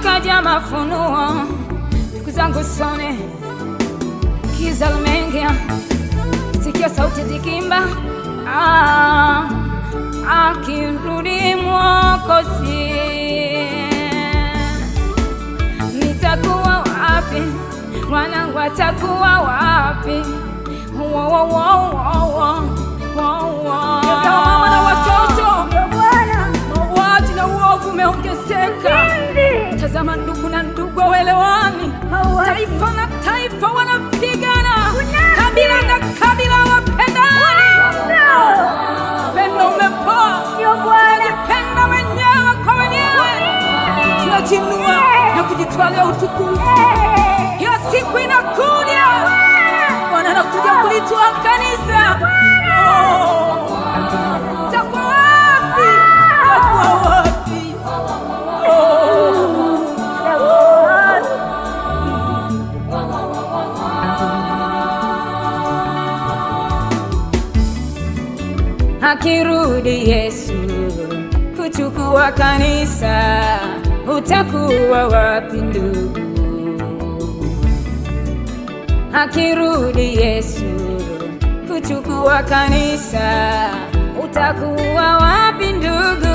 yakaja mafunuo, siku zangu sone, giza limeingia, sikia sauti zikimba, akirudi Mwokozi. Nitakuwa wapi? Wanangu watakuwa wapi? Mama na watoto, mauaji na uovu umeongezeka. Tazama ndugu na ndugu hawaelewani, taifa na taifa wanapigana, kabila na kabila wapendani. Pendo umepoa, tunajipenda wenyewe kwa wenyewe, tunajinua na kujitwalia utukufu. Hiyo siku inakuja, Bwana anakuja kulitoa kanisa. Takuwa wapi? Takuwa wapi? Akirudi Yesu kuchukua kanisa, utakuwa wapi ndugu? Akirudi Yesu kuchukua kanisa, utakuwa wapi ndugu?